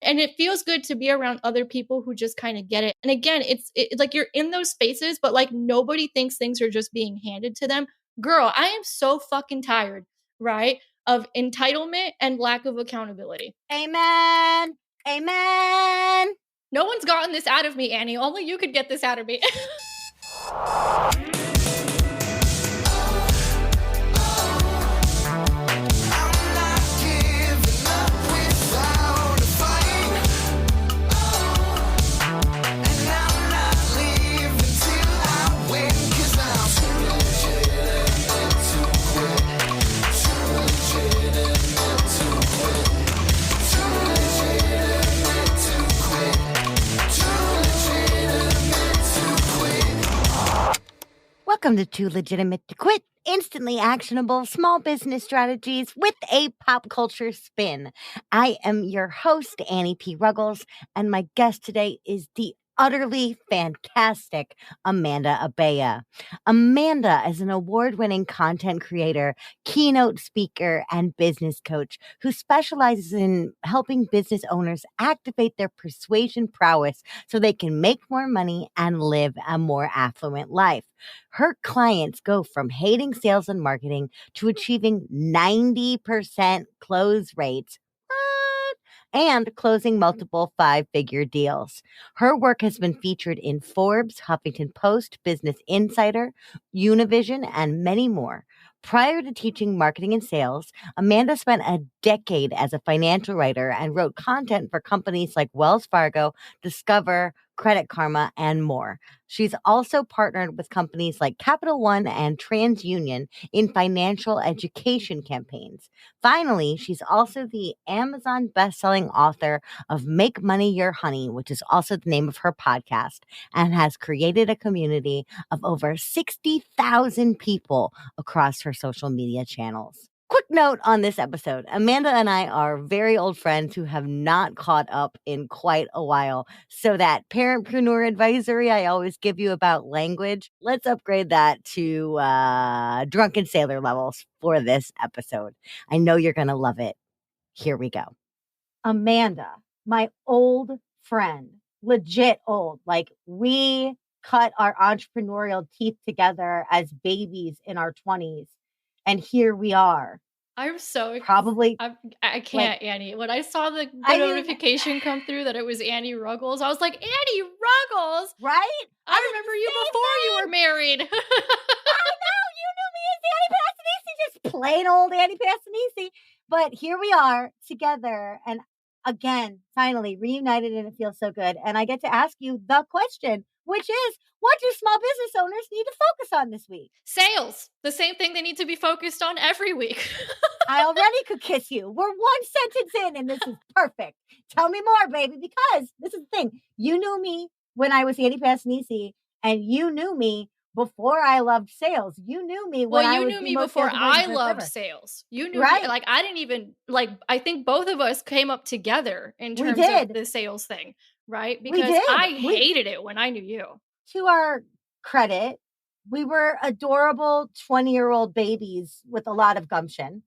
And it feels good to be around other people who just kind of get it. And again, it's like you're in those spaces, but like nobody thinks things are just being handed to them. Girl, I am so fucking tired, right? Of entitlement and lack of accountability. Amen. Amen. No one's gotten this out of me, Annie. Only you could get this out of me. Welcome to Too Legitimate to Quit, instantly actionable small business strategies with a pop culture spin. I am your host, Annie P. Ruggles, and my guest today is the utterly fantastic Amanda Abella. Amanda is an award-winning content creator, keynote speaker, and business coach who specializes in helping business owners activate their persuasion prowess so they can make more money and live a more affluent life. Her clients go from hating sales and marketing to achieving 90% close rates. And closing multiple five-figure deals. Her work has been featured in Forbes, Huffington Post, Business Insider, Univision, and many more. Prior to teaching marketing and sales, Amanda spent a decade as a financial writer and wrote content for companies like Wells Fargo, Discover, Credit Karma, and more. She's also partnered with companies like Capital One and TransUnion in financial education campaigns. Finally, she's also the Amazon bestselling author of Make Money Your Honey, which is also the name of her podcast, and has created a community of over 60,000 people across her social media channels. Quick note on this episode. Amanda and I are very old friends who have not caught up in quite a while. So that Parentpreneur advisory I always give you about language, let's upgrade that to drunken sailor levels for this episode. I know you're going to love it. Here we go. Amanda, my old friend, legit old. Like we cut our entrepreneurial teeth together as babies in our 20s. And here we are. I'm so probably. I can't, like, Annie. When I saw the notification come through that it was Annie Ruggles, I was like, Annie Ruggles, right? I remember you before you were married. I know, you knew me as Annie Passanisi, just plain old Annie Passanisi. But here we are together, and again, finally reunited, and it feels so good. And I get to ask you the question, which is, what do small business owners need to focus on this week? Sales. The same thing they need to be focused on every week. I already could kiss you. We're one sentence in and this is perfect. Tell me more, baby, because this is the thing. You knew me when I was Annie Passanisi, and you knew me before I loved sales. You knew me when I was you knew me before I loved sales. You knew me, like, I didn't even, like, I think both of us came up together in terms of the sales thing, right? Because I hated it when I knew you. To our credit, we were adorable 20-year-old babies with a lot of gumption.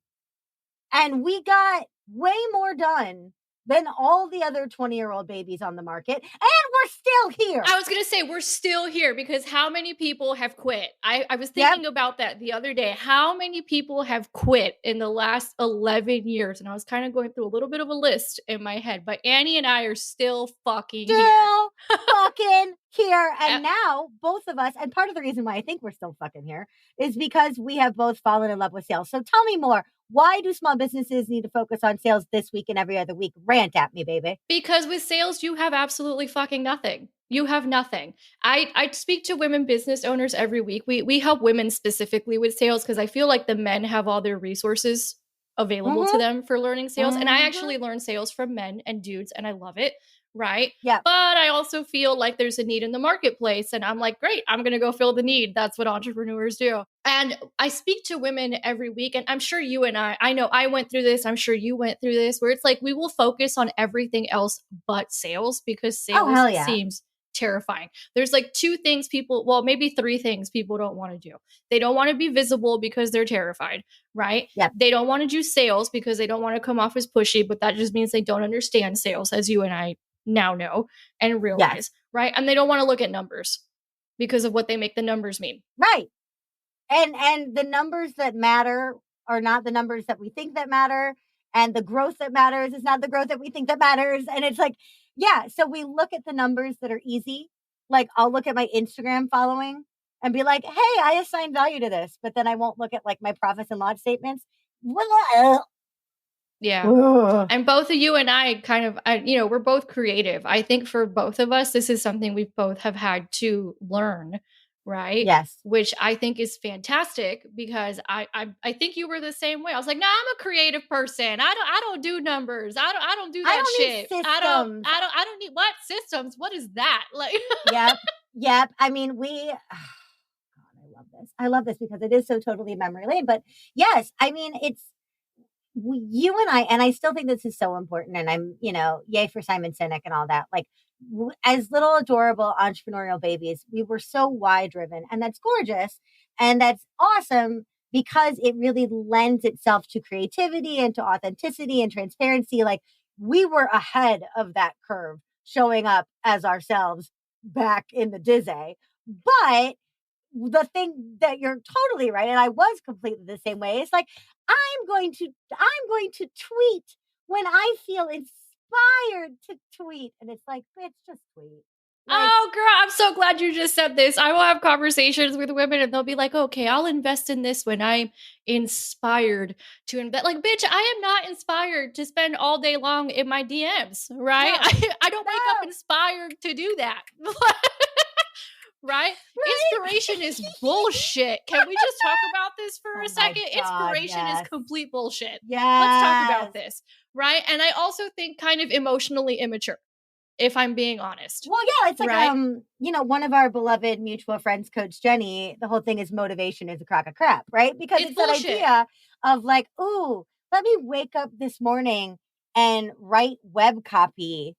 And we got way more done than all the other 20-year-old babies on the market. And we're still here. I was going to say, we're still here because how many people have quit? I was thinking about that the other day. How many people have quit in the last 11 years? And I was kind of going through a little bit of a list in my head. But Annie and I are still fucking here. Fucking here. And now both of us, and part of the reason why I think we're still fucking here is because we have both fallen in love with sales. So tell me more. Why do small businesses need to focus on sales this week and every other week? Rant at me, baby. Because with sales, you have absolutely fucking nothing. You have nothing. I speak to women business owners every week. We help women specifically with sales because I feel like the men have all their resources available to them for learning sales. And I actually learn sales from men and dudes, and I love it. Right? Yeah. But I also feel like there's a need in the marketplace. And I'm like, great, I'm going to go fill the need. That's what entrepreneurs do. And I speak to women every week. And I'm sure you and I know I went through this. I'm sure you went through this, where it's like we will focus on everything else but sales because sales seems terrifying. There's like two things people, well, maybe three things people don't want to do. They don't want to be visible because they're terrified, right? Yep. They don't want to do sales because they don't want to come off as pushy, but that just means they don't understand sales, as you and I now know and realize, Yes. right? And they don't want to look at numbers because of what they make the numbers mean. Right. And the numbers that matter are not the numbers that we think that matter. And the growth that matters is not the growth that we think that matters. And it's like, yeah, so we look at the numbers that are easy. Like I'll look at my Instagram following and be like, hey, I assign value to this, but then I won't look at like my profits and loss statements. Yeah. Ugh. And both of you and I kind of, we're both creative. I think for both of us, this is something we both have had to learn, right? Yes. Which I think is fantastic because I think you were the same way. I was like, nah, I'm a creative person. I don't do numbers. I don't do that I don't shit. need I systems. don't need what systems? What is that? Like Yep. I mean, God, I love this because it is so totally memory lane. But yes, I mean, it's you and I still think this is so important. And I'm, yay for Simon Sinek and all that. Like, as little adorable entrepreneurial babies, we were so why driven, and that's gorgeous and that's awesome because it really lends itself to creativity and to authenticity and transparency. Like, we were ahead of that curve, showing up as ourselves back in the Dizzy. But the thing that you're totally right, and I was completely the same way, it's like I'm going to tweet when I feel inspired to tweet, and it's like, bitch, just tweet. Like, oh, girl, I'm so glad you just said this. I will have conversations with women and they'll be like, okay, I'll invest in this when I'm inspired to invest. Like, bitch, I am not inspired to spend all day long in my DMs, right? No, I don't wake up inspired to do that. Right? Inspiration is bullshit. Can we just talk about this for a second? God, Inspiration is complete bullshit. Yes. Let's talk about this, right? And I also think kind of emotionally immature, if I'm being honest. Well, yeah, it's like, right? one of our beloved mutual friends, Coach Jenny, the whole thing is motivation is a crock of crap, right? Because it's that idea of like, ooh, let me wake up this morning and write web copy.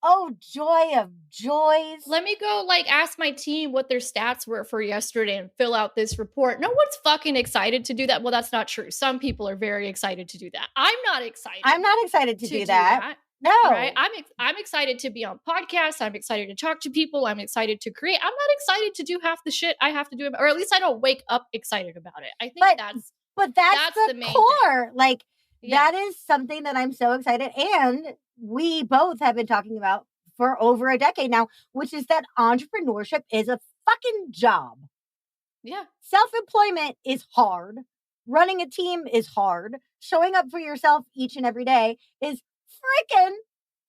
Oh, joy of joys. Let me go ask my team what their stats were for yesterday and fill out this report. No one's fucking excited to do that. Well, that's not true. Some people are very excited to do that. I'm not excited. I'm not excited to do that. No. Right? I'm excited to be on podcasts. I'm excited to talk to people. I'm excited to create. I'm not excited to do half the shit I have to do, or at least I don't wake up excited about it. I think that's the main core. Thing. Like, that is something that I'm so excited. And we both have been talking about for over a decade now, which is that entrepreneurship is a fucking job. Yeah. Self-employment is hard. Running a team is hard. Showing up for yourself each and every day is freaking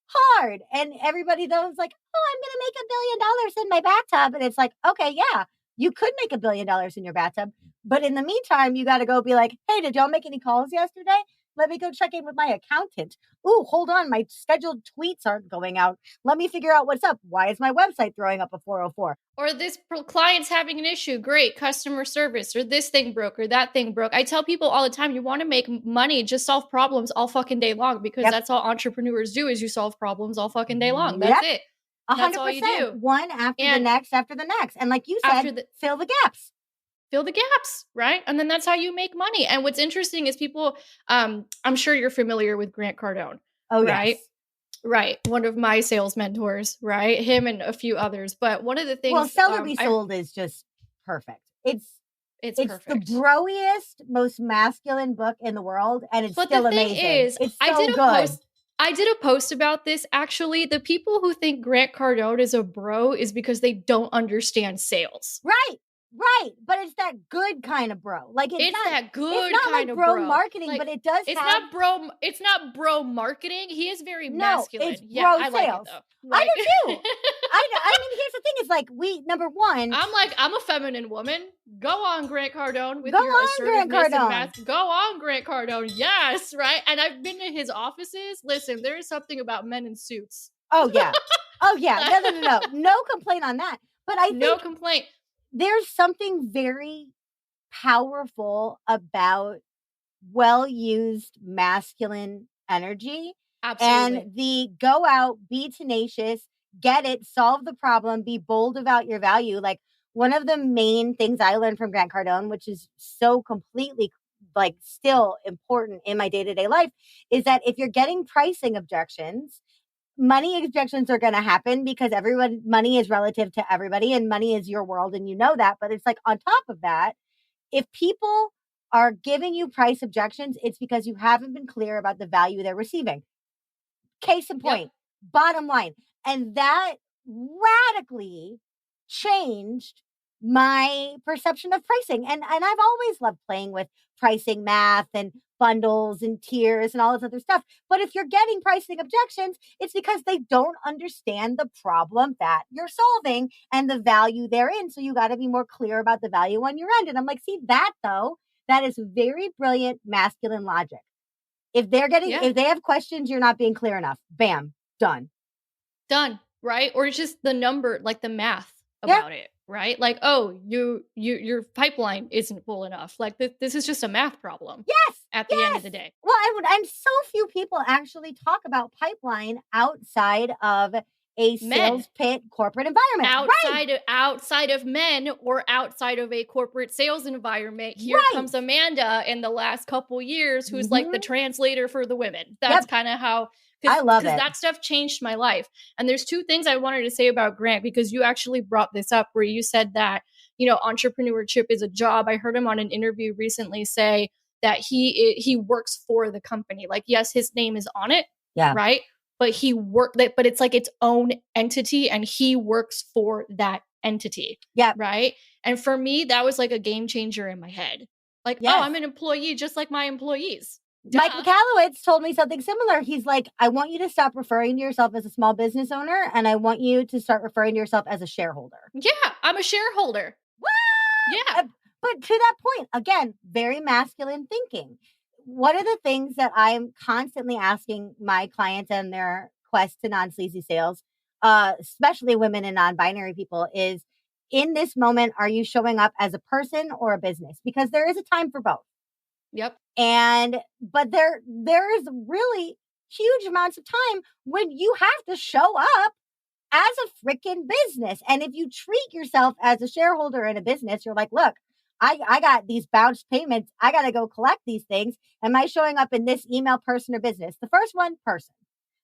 hard. And everybody knows like, oh, I'm going to make $1 billion in my bathtub. And it's like, okay, yeah, you could make $1 billion in your bathtub. But in the meantime, you got to go be like, hey, did y'all make any calls yesterday? Let me go check in with my accountant. Ooh, hold on. My scheduled tweets aren't going out. Let me figure out what's up. Why is my website throwing up a 404? Or this client's having an issue. Great. Customer service. Or this thing broke or that thing broke. I tell people all the time, you want to make money, just solve problems all fucking day long because that's all entrepreneurs do is you solve problems all fucking day long. That's it. 100%. That's all you do. One after the next. And like you said, fill the gaps. Fill the gaps, right? And then that's how you make money. And what's interesting is people, I'm sure you're familiar with Grant Cardone. Oh, right? Yes. Right. One of my sales mentors, right? Him and a few others. But one of the things. Well, Sell or Be Sold is just perfect. It's perfect. The broiest, most masculine book in the world. And it's still amazing. Is, it's so good. I did a post about this. Actually, the people who think Grant Cardone is a bro is because they don't understand sales. Right, but it's that good kind of bro. Like it's not that good it's not kind like of bro marketing, like, but it does. It's not bro marketing. He is very masculine. It's bro I sales. Like it though. Like, I do too. I mean, here's the thing: is like number one. I'm a feminine woman. Go on, Grant Cardone, with your assertiveness and math. Go on, Grant Cardone. Yes, right. And I've been to his offices. Listen, there is something about men in suits. Oh yeah. No complaint on that. But I think no complaint. There's something very powerful about well-used masculine energy. Absolutely. And the go out, be tenacious, get it, solve the problem, be bold about your value. Like, one of the main things I learned from Grant Cardone, which is so completely like still important in my day-to-day life, is that if you're getting pricing objections, money objections are going to happen because money is relative to everybody and money is your world and you know that. But it's like on top of that, if people are giving you price objections, it's because you haven't been clear about the value they're receiving. Case in point, bottom line. And that radically changed my perception of pricing. And I've always loved playing with pricing math and bundles and tiers and all this other stuff. But if you're getting pricing objections, it's because they don't understand the problem that you're solving and the value therein. So you got to be more clear about the value on your end. And I'm like, see that though, that is very brilliant masculine logic. If they have questions, you're not being clear enough. Bam, done. Right? Or it's just the number, like the math about it, right? Like, oh, your pipeline isn't full enough. Like this is just a math problem. Yes. At the end of the day. Well, and so few people actually talk about pipeline outside of a sales pit corporate environment. Outside of men or outside of a corporate sales environment. Here comes Amanda in the last couple years, who's like the translator for the women. That's kind of how I love it. Because that stuff changed my life. And there's two things I wanted to say about Grant, because you actually brought this up where you said that, entrepreneurship is a job. I heard him on an interview recently say that he works for the company. Like, yes, his name is on it. Yeah. Right. But but it's like its own entity and he works for that entity. Yeah. Right. And for me, that was like a game changer in my head. Like, oh, I'm an employee just like my employees. Duh. Mike Michalowicz told me something similar. He's like, I want you to stop referring to yourself as a small business owner and I want you to start referring to yourself as a shareholder. Yeah, I'm a shareholder. What? Yeah. But to that point, again, very masculine thinking. One of the things that I'm constantly asking my clients and their quest to non-sleazy sales, especially women and non-binary people, is in this moment, are you showing up as a person or a business? Because there is a time for both. Yep. But there is really huge amounts of time when you have to show up as a freaking business. And if you treat yourself as a shareholder in a business, you're like, look, I got these bounced payments. I got to go collect these things. Am I showing up in this email, person or business? The first one, person.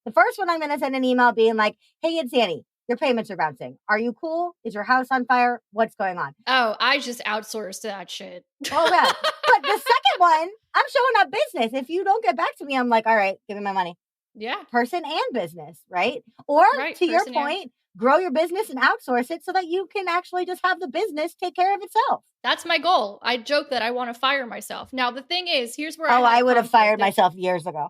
The first one, I'm going to send an email being like, hey, it's Annie. Your payments are bouncing. Are you cool? Is your house on fire? What's going on? Oh, I just outsourced that shit. Oh, yeah. But the second one, I'm showing up business. If you don't get back to me, I'm like, all right, give me my money. Yeah. Person and business, right? Or to your point, grow your business and outsource it so that you can actually just have the business take care of itself. That's my goal. I joke that I want to fire myself. Now, the thing is, here's where I would have fired myself years ago.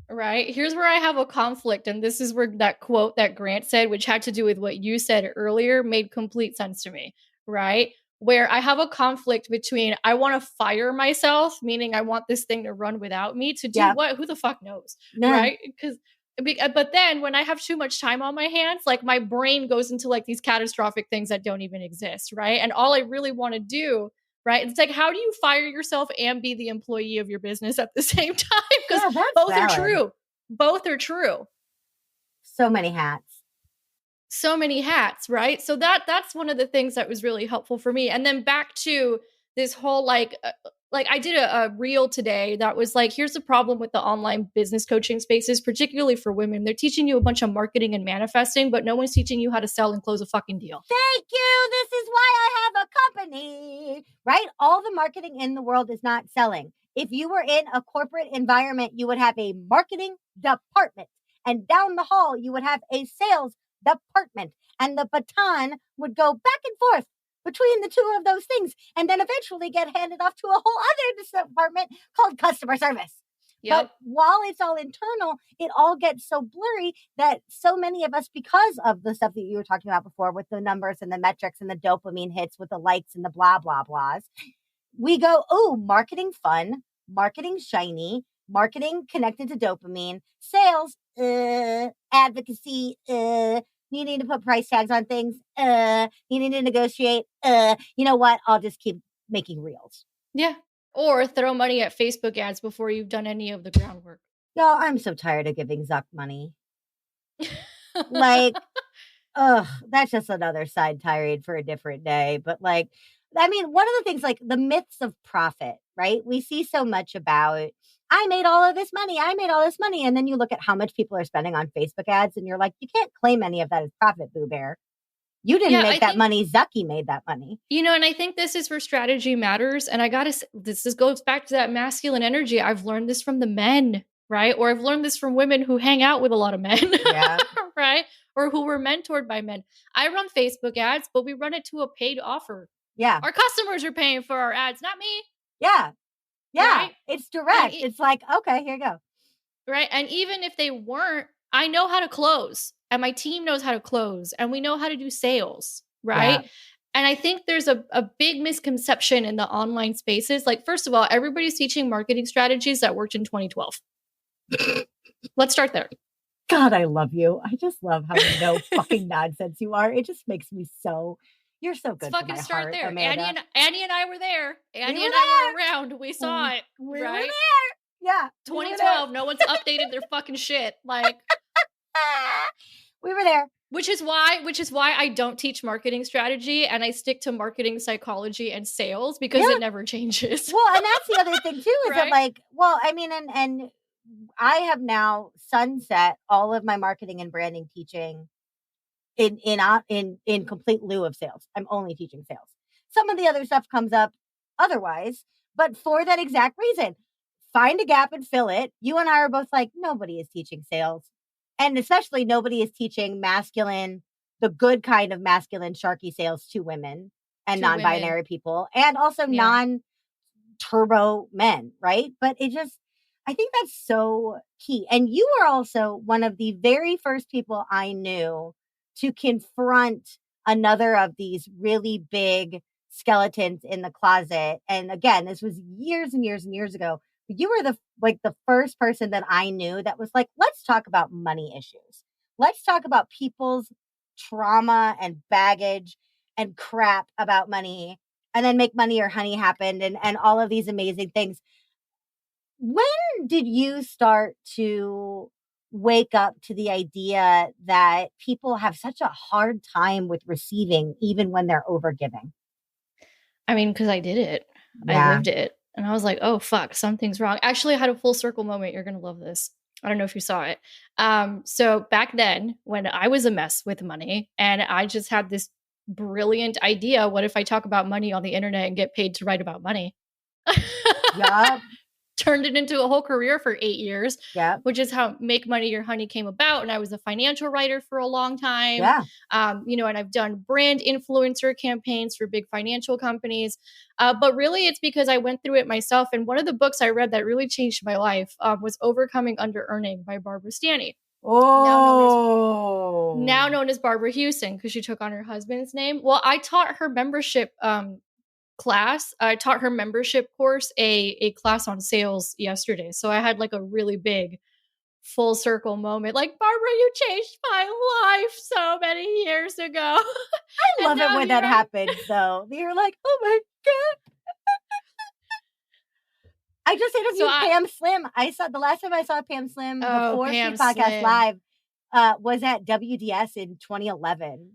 Right. Here's where I have a conflict. And this is where that quote that Grant said, which had to do with what you said earlier, made complete sense to me. Right. Where I have a conflict between I want to fire myself, meaning I want this thing to run without me, to do what? Who the fuck knows? No. Right. But then when I have too much time on my hands, like my brain goes into like these catastrophic things that don't even exist. Right. And all I really want to do, right? It's like, how do you fire yourself and be the employee of your business at the same time? Because both are true. Both are true. So many hats. So many hats, right? So that's one of the things that was really helpful for me. And then back to this whole like I did a reel today that was like, here's the problem with the online business coaching spaces, particularly for women. They're teaching you a bunch of marketing and manifesting, but no one's teaching you how to sell and close a fucking deal. Thank you. This is why I have a company, right? All the marketing in the world is not selling. If you were in a corporate environment, you would have a marketing department. And down the hall, you would have a sales department. And the baton would go back and forth between the two of those things, and then eventually get handed off to a whole other department called customer service. Yep. But while it's all internal, it all gets so blurry that so many of us, because of the stuff that you were talking about before with the numbers and the metrics and the dopamine hits with the likes and the blah, blah, blahs, we go, oh, marketing fun, marketing shiny, marketing connected to dopamine, sales, advocacy, needing to put price tags on things, needing to negotiate, you know what? I'll just keep making reels. Yeah. Or throw money at Facebook ads before you've done any of the groundwork. Y'all, I'm so tired of giving Zuck money. Like, ugh, that's just another side tirade for a different day. But like, I mean, one of the things, like the myths of profit, right? We see so much about, I made all of this money. I made all this money. And then you look at how much people are spending on Facebook ads and you're like, you can't claim any of that as profit, Boo Bear. You didn't Yeah, make I that think, money. Zucky made that money. and I think this is where strategy matters. And I gotta, this goes back to that masculine energy. I've learned this from the men, right? Or I've learned this from women who hang out with a lot of men, Yeah. right? Or who were mentored by men. I run Facebook ads, but we run it to a paid offer. Yeah. Our customers are paying for our ads, not me. Yeah. Yeah. Right. It's direct. And It's like, okay, here you go. right. And even if they weren't, I know how to close and my team knows how to close and we know how to do sales. Yeah. Right. And I think there's a big misconception in the online spaces. Like, first of all, everybody's teaching marketing strategies that worked in 2012. Let's start there. God, I love you. I just love how no fucking nonsense you are. It just makes me so, you're so good Let's for my fucking start heart, there. Amanda. Annie and I were there. Annie were and I were around. We saw it. We right? were there. Yeah. 2012. No one's updated their fucking shit. Like, we were there. which is why I don't teach marketing strategy and I stick to marketing psychology and sales because it never changes. Well, and that's the other thing too, is right? that like, well, I mean, and I have now sunset all of my marketing and branding teaching in complete lieu of sales. I'm only teaching sales. Some of the other stuff comes up otherwise, but for that exact reason, find a gap and fill it. You and I are both like, nobody is teaching sales. And especially nobody is teaching masculine, the good kind of masculine sharky sales to women and non-binary people, and also non-turbo men, right? But it just, I think that's so key. And you are also one of the very first people I knew to confront another of these really big skeletons in the closet. And again, this was years and years and years ago. You were the first person that I knew that was like, let's talk about money issues. Let's talk about people's trauma and baggage and crap about money, and then make money or honey happen, and all of these amazing things. When did you start to wake up to the idea that people have such a hard time with receiving, even when they're overgiving? I mean, because I did it. I Yeah. lived it. And I was like, oh, fuck, something's wrong. Actually, I had a full circle moment. You're going to love this. I don't know if you saw it. So back then, when I was a mess with money and I just had this brilliant idea, what if I talk about money on the internet and get paid to write about money? Yeah. Turned it into a whole career for 8 years, Yeah. which is how Make Money Your Honey came about. And I was a financial writer for a long time. Yeah. And I've done brand influencer campaigns for big financial companies. But really, it's because I went through it myself. And one of the books I read that really changed my life was Overcoming Under Earning by Barbara Stanny. Oh. Now known as Barbara Houston, because she took on her husband's name. Well, I taught her membership class. I taught her membership course a class on sales yesterday. So I had like a really big full circle moment. Like, Barbara, you changed my life so many years ago. I love it when that happens, though. You're like, oh my God. I just interviewed Pam Slim. I saw the last time I saw Pam Slim before she podcast live was at WDS in 2011.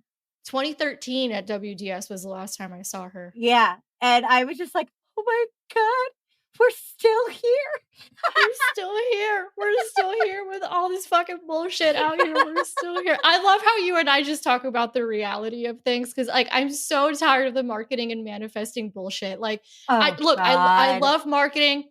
2013 at WDS was the last time I saw her. Yeah. And I was just like, oh my God, we're still here. We're still here. We're still here with all this fucking bullshit out here. We're still here. I love how you and I just talk about the reality of things, because like I'm so tired of the marketing and manifesting bullshit. Like, I love marketing.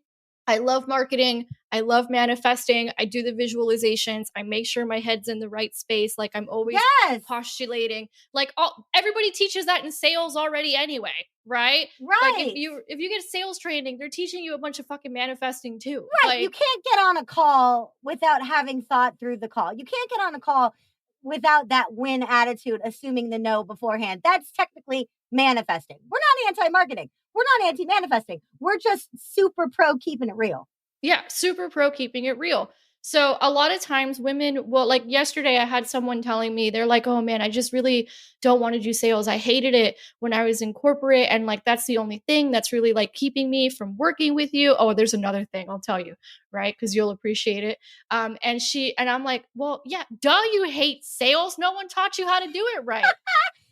I love marketing. I love manifesting. I do the visualizations. I make sure my head's in the right space. Like, I'm always postulating. Like, everybody teaches that in sales already anyway, right? Right. Like, if you get sales training, they're teaching you a bunch of fucking manifesting too. Right. Like, you can't get on a call without having thought through the call. You can't get on a call without that win attitude, assuming the no beforehand. That's technically manifesting. We're not anti-marketing. We're not anti-manifesting. We're just super pro keeping it real. Yeah, super pro keeping it real. So a lot of times women will, like yesterday I had someone telling me, they're like, "Oh man, I just really don't want to do sales. I hated it when I was in corporate and like that's the only thing that's really like keeping me from working with you." Oh, there's another thing I'll tell you, right? Cuz you'll appreciate it. And I'm like, "Well, yeah, duh, you hate sales. No one taught you how to do it right."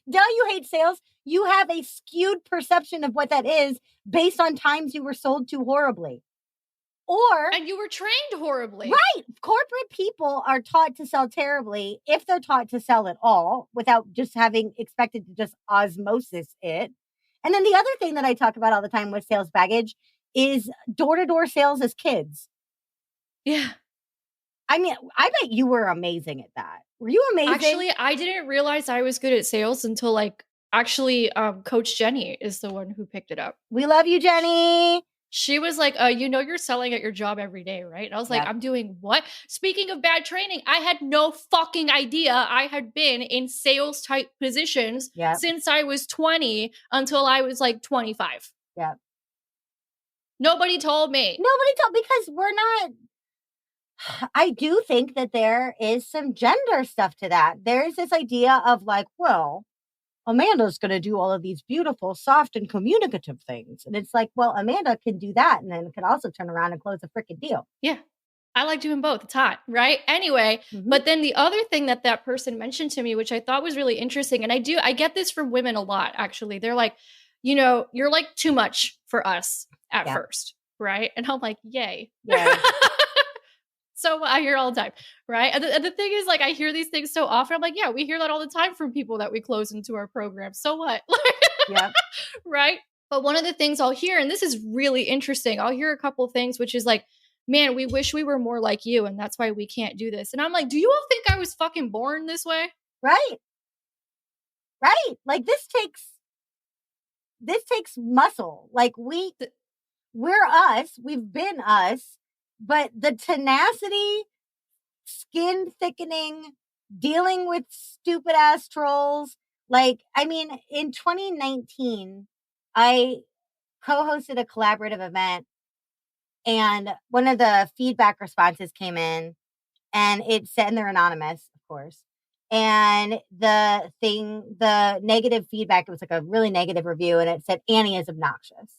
Duh, you hate sales. You have a skewed perception of what that is based on times you were sold to horribly. Or, And you were trained horribly. right, corporate people are taught to sell terribly if they're taught to sell at all without just having expected to just osmosis it. And then the other thing that I talk about all the time with sales baggage is door-to-door sales as kids. Yeah. I mean, I bet you were amazing at that. Were you amazing? Actually, I didn't realize I was good at sales until like actually Coach Jenny is the one who picked it up. We love you, Jenny. She was like, you know, you're selling at your job every day, right? And I was like, Yep. I'm doing what? Speaking of bad training, I had no fucking idea I had been in sales type positions Yep. since I was 20 until I was like 25. Yep. Nobody told me. Because we're not. I do think that there is some gender stuff to that. There's this idea of like, well, Amanda's going to do all of these beautiful, soft, and communicative things. And it's like, well, Amanda can do that and then can also turn around and close a freaking deal. Yeah. I like doing both. It's hot, right? Anyway, but then the other thing that that person mentioned to me, which I thought was really interesting, and I get this from women a lot, actually. They're like, you know, you're like too much for us at first, right? And I'm like, yay. Yeah. So I hear all the time, right? And the thing is, like, I hear these things so often. I'm like, yeah, we hear that all the time from people that we close into our program. So what? Yeah. Right? But one of the things I'll hear, and this is really interesting, I'll hear a couple of things, which is like, man, we wish we were more like you, and that's why we can't do this. And I'm like, do you all think I was fucking born this way? Right. Right. Like this takes muscle. Like we're us. We've been us, but the tenacity, skin thickening, dealing with stupid ass trolls. Like, I mean, in 2019, I co-hosted a collaborative event and one of the feedback responses came in and it said, and they're anonymous, of course. And the negative feedback, it was like a really negative review, and it said Annie is obnoxious.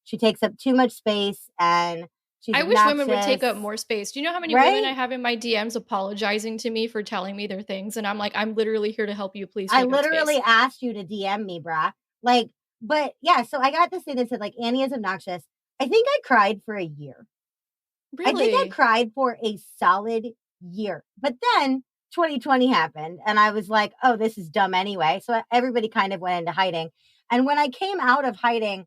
She takes up too much space and she's I obnoxious. wish women would take up more space. Do you know how many women I have in my DMs apologizing to me for telling me their things? And I'm like, I'm literally here to help you. Please. I literally asked you to DM me, brah. Like, but yeah, so I got this thing that said like Annie is obnoxious. I think I cried for a year. Really? I think I cried for a solid year. But then 2020 happened and I was like, oh, this is dumb anyway. So everybody kind of went into hiding. And when I came out of hiding,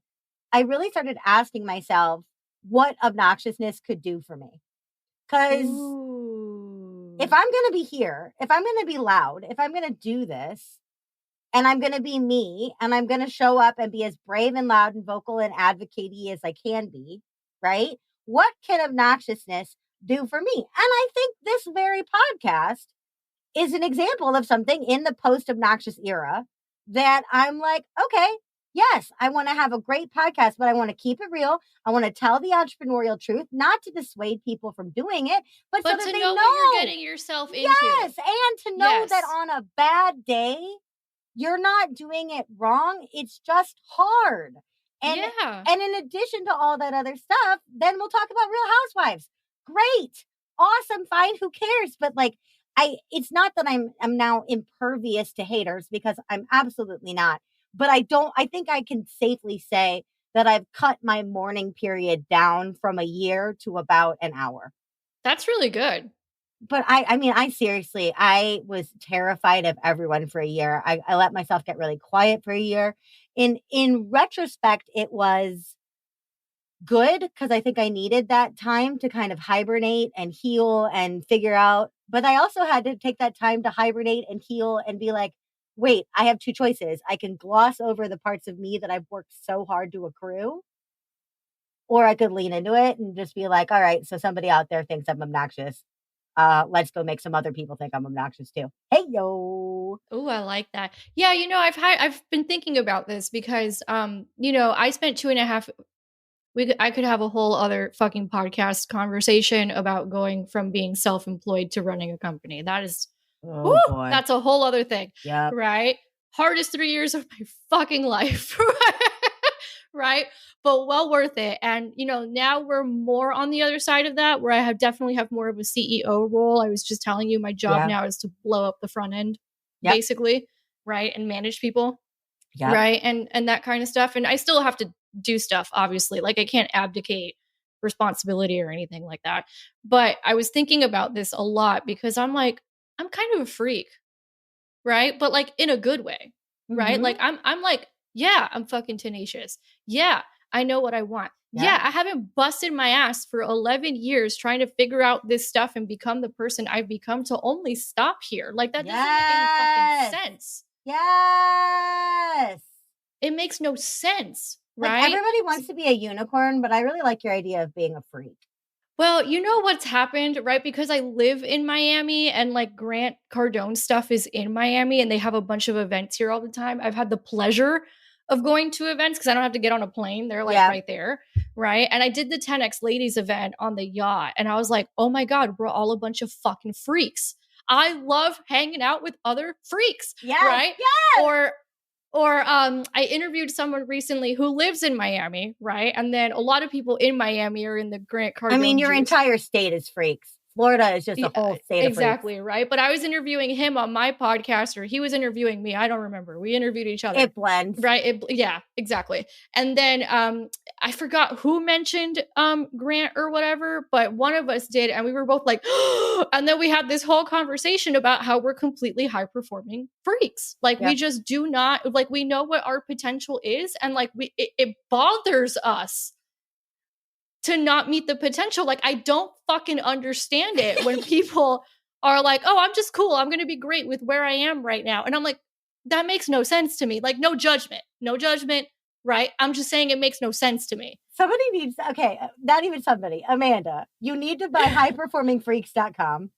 I really started asking myself what obnoxiousness could do for me. Because if I'm going to be here, if I'm going to be loud, if I'm going to do this, and I'm going to be me, and I'm going to show up and be as brave and loud and vocal and advocate-y as I can be, right? What can obnoxiousness do for me? And I think this very podcast is an example of something in the post-obnoxious era that I'm like, okay, yes, I want to have a great podcast, but I want to keep it real. I want to tell the entrepreneurial truth, not to dissuade people from doing it, but so that to they know what you're getting yourself into. Yes, and to know that on a bad day, you're not doing it wrong. It's just hard. And, and in addition to all that other stuff, then we'll talk about Real Housewives. Great. Awesome. Fine. Who cares? But like, it's not that I'm now impervious to haters, because I'm absolutely not. But I think I can safely say that I've cut my mourning period down from a year to about an hour. That's really good. But I mean, I was terrified of everyone for a year. I let myself get really quiet for a year. In retrospect, it was good because I think I needed that time to kind of hibernate and heal and figure out. But I also had to take that time to hibernate and heal and be like, wait, I have two choices. I can gloss over the parts of me that I've worked so hard to accrue, or I could lean into it and just be like, all right, so somebody out there thinks I'm obnoxious. Let's go make some other people think I'm obnoxious too. Hey, yo. Oh, I like that. Yeah, you know, I've been thinking about this because, you know, I spent I could have a whole other fucking podcast conversation about going from being self-employed to running a company. That is, whoo, Oh boy. that's a whole other thing, Yep. right? Hardest 3 years of my fucking life, right? But well worth it. And now we're more on the other side of that, where I definitely have more of a CEO role. I was just telling you, my job Yeah. now is to blow up the front end, Yep. basically, right, and manage people. Yep. Right. And that kind of stuff. And I still have to do stuff, obviously. Like I can't abdicate responsibility or anything like that. But I was thinking about this a lot because I'm like, I'm kind of a freak, right? But like in a good way, right? Mm-hmm. Like I'm like, yeah, I'm fucking tenacious. Yeah, I know what I want. Yeah, I haven't busted my ass for 11 years trying to figure out this stuff and become the person I've become to only stop here. Like that doesn't make any fucking sense. Yes. It makes no sense, Like right? everybody wants to be a unicorn, but I really like your idea of being a freak. Well, you know what's happened, right? Because I live in Miami and like Grant Cardone stuff is in Miami and they have a bunch of events here all the time. I've had the pleasure of going to events because I don't have to get on a plane. They're like right there, right? And I did the 10X ladies event on the yacht and I was like, oh my God, we're all a bunch of fucking freaks. I love hanging out with other freaks, right? Yes. Or I interviewed someone recently who lives in Miami, right? And then a lot of people in Miami are in the Grant Cardone. I mean, your entire state is freaks. Florida is just a whole state of freaks. Exactly, right? But I was interviewing him on my podcast, or he was interviewing me. I don't remember. We interviewed each other. It blends. Right? Yeah, exactly. And then I forgot who mentioned Grant or whatever, but one of us did, and we were both like, and then we had this whole conversation about how we're completely high-performing freaks. Like we just do not, like we know what our potential is, and like it bothers us to not meet the potential. Like I don't fucking understand it when people are like, oh, I'm just cool. I'm going to be great with where I am right now. And I'm like, that makes no sense to me. Like no judgment, right? I'm just saying it makes no sense to me. Somebody needs, okay, not even somebody, Amanda, you need to buy highperformingfreaks.com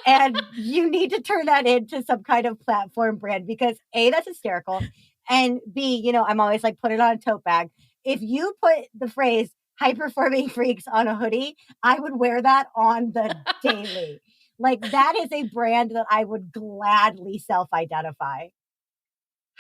and you need to turn that into some kind of platform brand because A, that's hysterical. And B, I'm always like, put it on a tote bag. If you put the phrase high performing freaks on a hoodie, I would wear that on the daily. Like that is a brand that I would gladly self-identify.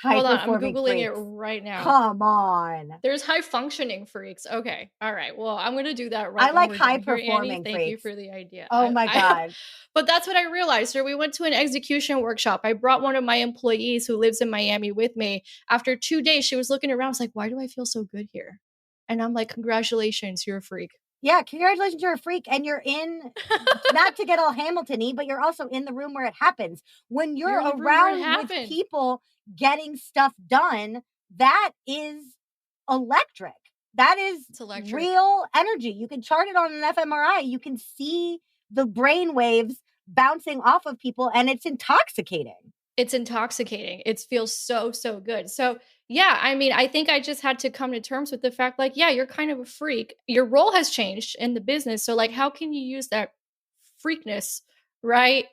Hold on, I'm Googling it right now. Come on. There's high functioning freaks. Okay. All right. Well, I'm going to do that I right like high performing freaks. Thank you for the idea. Oh my God. But that's what I realized. So we went to an execution workshop. I brought one of my employees who lives in Miami with me. After 2 days, she was looking around. I was like, why do I feel so good here? And I'm like, congratulations, you're a freak. Yeah, congratulations, you're a freak. And you're in, not to get all Hamilton-y, but you're also in the room where it happens. When you're around with people getting stuff done, that is electric. That is real energy. You can chart it on an fMRI. You can see the brain waves bouncing off of people, and it's intoxicating. It's intoxicating. It feels so, so good. So yeah, I mean, I think I just had to come to terms with the fact, like, yeah, you're kind of a freak. Your role has changed in the business. So like, how can you use that freakness, right,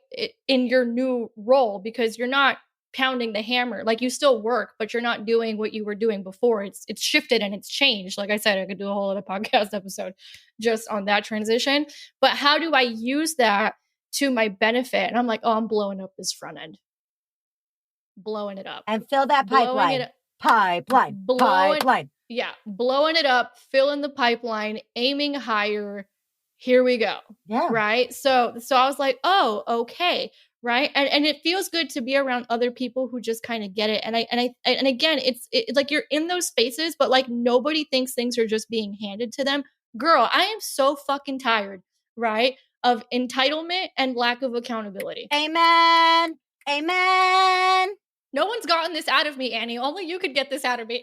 in your new role? Because you're not pounding the hammer. Like you still work, but you're not doing what you were doing before. It's shifted and it's changed. Like I said, I could do a whole other podcast episode just on that transition. But how do I use that to my benefit? And I'm like, oh, I'm blowing up this front end. Blowing it up. And fill that pipeline. Pipeline. Yeah. Blowing it up, filling the pipeline, aiming higher. Here we go. Yeah. Right. So I was like, oh, okay. Right. And it feels good to be around other people who just kind of get it. And again, it's like you're in those spaces, but like nobody thinks things are just being handed to them. Girl, I am so fucking tired, right, of entitlement and lack of accountability. Amen. No one's gotten this out of me, Annie. Only you could get this out of me.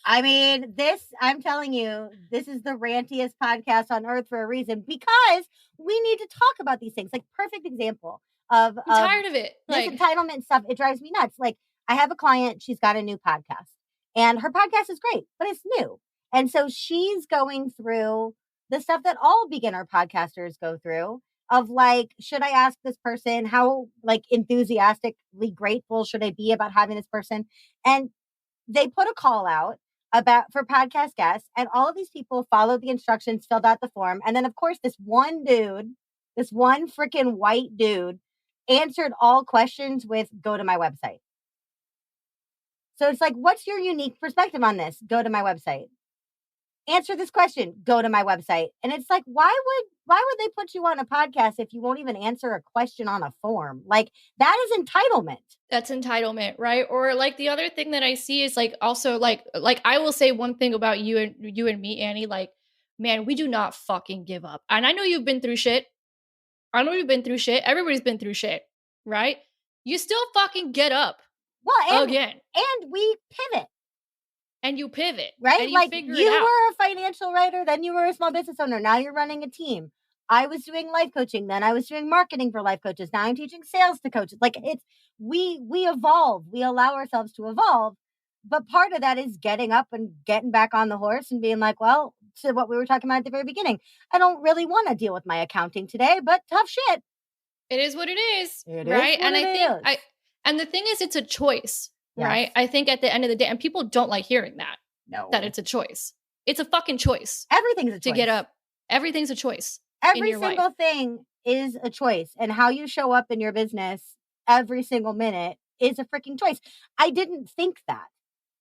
I mean, I'm telling you, this is the rantiest podcast on earth for a reason because we need to talk about these things. Like, perfect example of I'm tired of it. This entitlement stuff. It drives me nuts. Like, I have a client, she's got a new podcast and her podcast is great, but it's new. And so she's going through the stuff that all beginner podcasters go through of like, should I ask this person? How like enthusiastically grateful should I be about having this person? And they put a call out for podcast guests, and all of these people followed the instructions, filled out the form, and then of course this one freaking white dude answered all questions with "go to my website." So it's like, what's your unique perspective on this? Go to my website. Answer this question, go to my website. And it's like, why would they put you on a podcast if you won't even answer a question on a form? Like, that is entitlement. That's entitlement, right? Or like the other thing that I see is like also like I will say one thing about you and me, Annie, like, man, we do not fucking give up. And I know you've been through shit. I know you've been through shit. Everybody's been through shit, right? You still fucking get up. Well, again. And we pivot. And you pivot, right? And you were a financial writer, then you were a small business owner. Now you're running a team. I was doing life coaching, then I was doing marketing for life coaches. Now I'm teaching sales to coaches. Like, it's we evolve. We allow ourselves to evolve. But part of that is getting up and getting back on the horse and being like, well, to what we were talking about at the very beginning, I don't really want to deal with my accounting today, but tough shit. It is what it is. It right? Is what and it I think is. and the thing is, it's a choice. Yes. Right? I think at the end of the day, and people don't like hearing that. No. That it's a choice. It's a fucking choice. Everything's a choice. To get up. Everything's a choice. Every single thing is a choice. And how you show up in your business every single minute is a freaking choice. I didn't think that.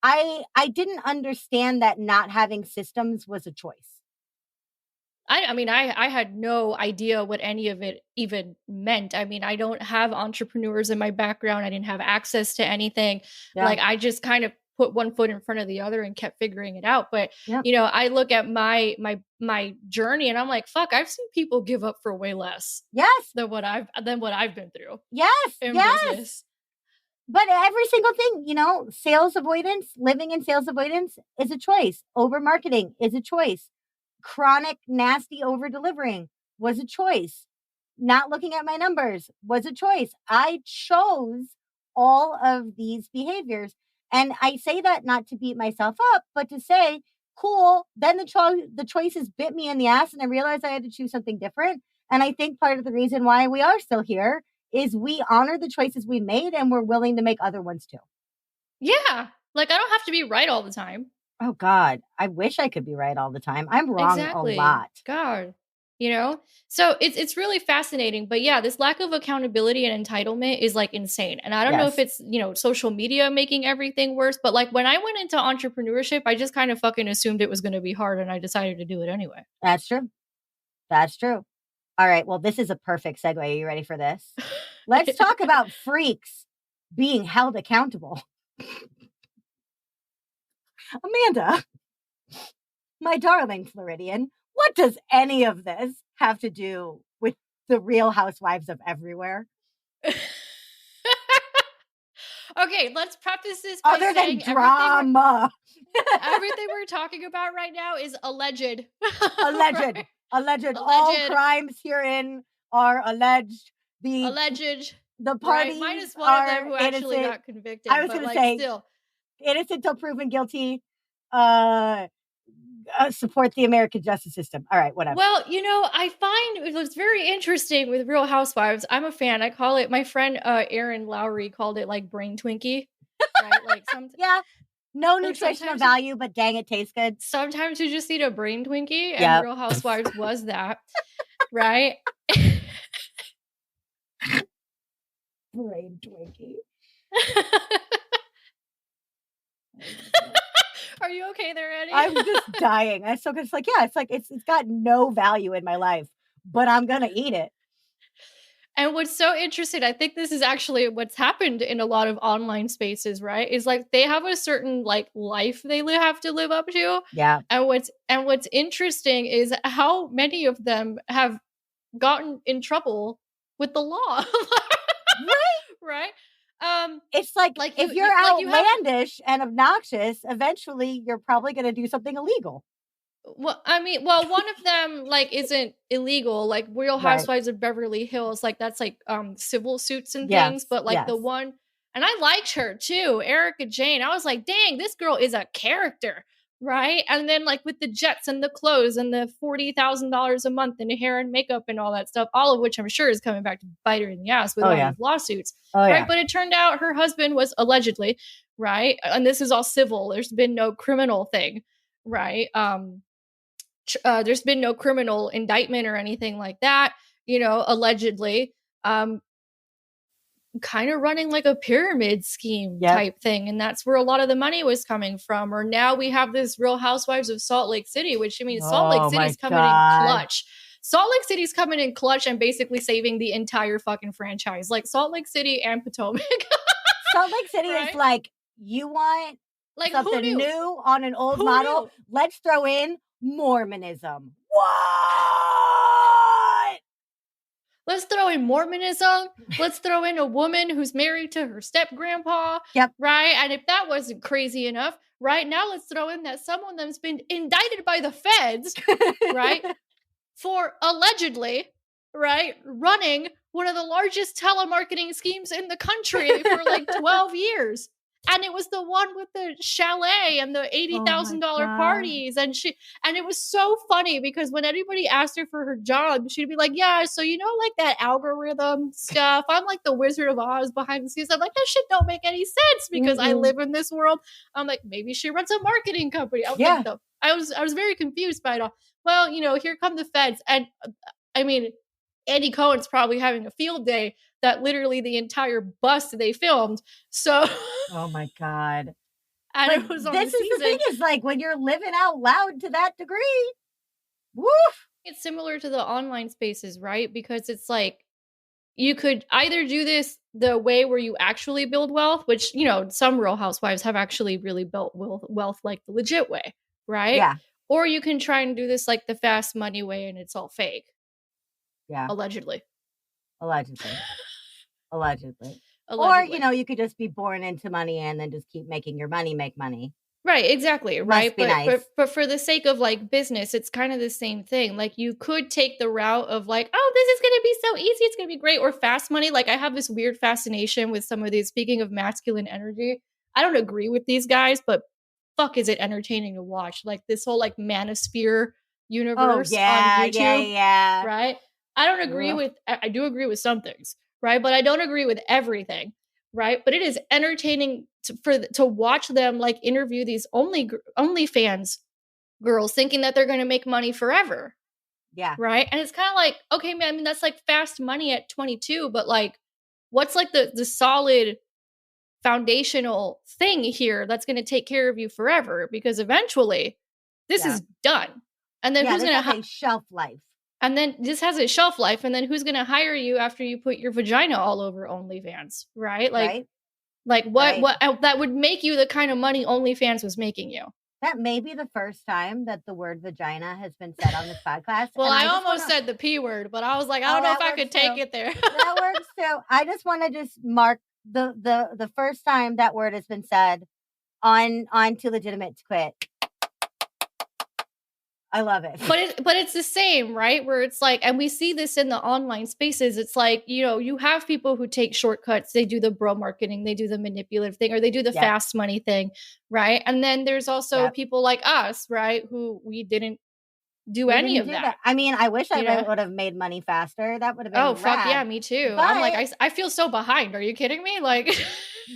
I didn't understand that not having systems was a choice. I mean, I had no idea what any of it even meant. I mean, I don't have entrepreneurs in my background. I didn't have access to anything. Yeah. Like, I just kind of put one foot in front of the other and kept figuring it out. But, you know, I look at my journey and I'm like, fuck, I've seen people give up for way less. Yes. Than what I've been through. Yes. In business. But every single thing, you know, sales avoidance, living in sales avoidance is a choice. Over marketing is a choice. Chronic, nasty over delivering was a choice. Not looking at my numbers was a choice. I chose all of these behaviors. And I say that not to beat myself up, but to say, cool, then the choices bit me in the ass and I realized I had to choose something different. And I think part of the reason why we are still here is we honor the choices we made and we're willing to make other ones too. Yeah. Like, I don't have to be right all the time. Oh, God, I wish I could be right all the time. I'm wrong a lot. God, you know? So it's really fascinating. But yeah, this lack of accountability and entitlement is like insane. And I don't know if it's, you know, social media making everything worse. But like when I went into entrepreneurship, I just kind of fucking assumed it was going to be hard and I decided to do it anyway. That's true. That's true. All right. Well, this is a perfect segue. Are you ready for this? Let's talk about freaks being held accountable. Amanda, my darling Floridian, what does any of this have to do with the Real Housewives of everywhere? Okay, let's preface this by other than drama. Everything we're talking about right now is alleged. Alleged. Alleged. All crimes herein are alleged. The parties minus one of them who innocent. Actually got convicted. I was going to say, still. Innocent till proven guilty. Support the American justice system. All right, whatever. Well, you know, I find it was very interesting with Real Housewives. I'm a fan. I call it, my friend Aaron Lowry called it like brain Twinkie. Right? Like yeah. No nutritional value, but dang, it tastes good. Sometimes you just eat a brain Twinkie, and Real Housewives was that. Right? Brain Twinkie. Are you okay there, Eddie? I'm just dying. It's like, yeah, it's got no value in my life, but I'm gonna eat it. And what's so interesting, I think this is actually what's happened in a lot of online spaces, right? Is like they have a certain like life they have to live up to. Yeah. And what's interesting is how many of them have gotten in trouble with the law. Right? It's like if you're outlandish and obnoxious, eventually you're probably going to do something illegal. Well, I mean, one of them like isn't illegal, like Real Housewives of Beverly Hills, like that's like civil suits and things, but like the one, and I liked her too, Erica Jane. I was like, dang, this girl is a character, right? And then like with the jets and the clothes and the $40,000 a month in hair and makeup and all that stuff, all of which I'm sure is coming back to bite her in the ass with all these lawsuits, right? But it turned out her husband was allegedly right? And this is all civil. There's been no criminal thing, right? There's been no criminal indictment or anything like that, allegedly. Kind of running like a pyramid scheme Yep. type thing. And that's where a lot of the money was coming from. Or now we have this Real Housewives of Salt Lake City, which I mean, Salt Lake Oh City's my coming in God. clutch. Salt Lake City's coming in clutch and basically saving the entire fucking franchise, like Salt Lake City and Potomac. Salt Lake City is Right? like, you want Like, who something knew? new on an old Who model? knew? Let's throw in Mormonism. What? Let's throw in Mormonism. Let's throw in a woman who's married to her step grandpa. Yep. Right? And if that wasn't crazy enough, right now let's throw in that some of them's been indicted by the feds, right? For allegedly, right, running one of the largest telemarketing schemes in the country for like 12 years. And it was the one with the chalet and the $80,000 parties. And it was so funny because when anybody asked her for her job, she'd be like, yeah, so like that algorithm stuff. I'm like the Wizard of Oz behind the scenes. I'm like, that shit don't make any sense because I live in this world. I'm like, maybe she runs a marketing company. I was very confused by it all. Well, here come the feds. And I mean, Andy Cohen's probably having a field day that literally the entire bus they filmed. So, oh my God. And but it was on this the is season. the thing is like when you're living out loud to that degree, woof. It's similar to the online spaces, right? Because it's like you could either do this the way where you actually build wealth, which, some Real Housewives have actually really built wealth like the legit way, right? Yeah. Or you can try and do this like the fast money way and it's all fake. Yeah. Allegedly. Allegedly. Or, you could just be born into money and then just keep making your money make money. Right, exactly, right? Nice. But for the sake of like business, it's kind of the same thing. Like you could take the route of like, oh, this is going to be so easy, it's going to be great, or fast money. Like I have this weird fascination with some of these. Speaking of masculine energy, I don't agree with these guys, but fuck, is it entertaining to watch? Like this whole like manosphere universe on YouTube, yeah. Right? I don't agree with. I do agree with some things, right? But I don't agree with everything. Right. But it is entertaining to watch them like interview these OnlyFans girls thinking that they're going to make money forever. Yeah. Right. And it's kind of like, okay, man, I mean, that's like fast money at 22. But like, what's like the solid foundational thing here that's going to take care of you forever? Because eventually this is done. And then who's going to have a shelf life? And then this has a shelf life. And then who's going to hire you after you put your vagina all over OnlyFans, right? Like what that would make you the kind of money OnlyFans was making you. That may be the first time that the word vagina has been said on this podcast. Well, I almost said the P word, but I was like, I don't know if I could take it there. That works too. I just want to mark the first time that word has been said on Too Legitimate to Quit. I love it. But it's the same, right? Where it's like, and we see this in the online spaces. It's like, you have people who take shortcuts. They do the bro marketing, they do the manipulative thing, or they do the fast money thing, right? And then there's also people like us, right? Who we didn't do any of that. I mean, I wish I would have made money faster. That would have been rad. Fuck yeah, me too. But I'm like, I feel so behind. Are you kidding me? Like,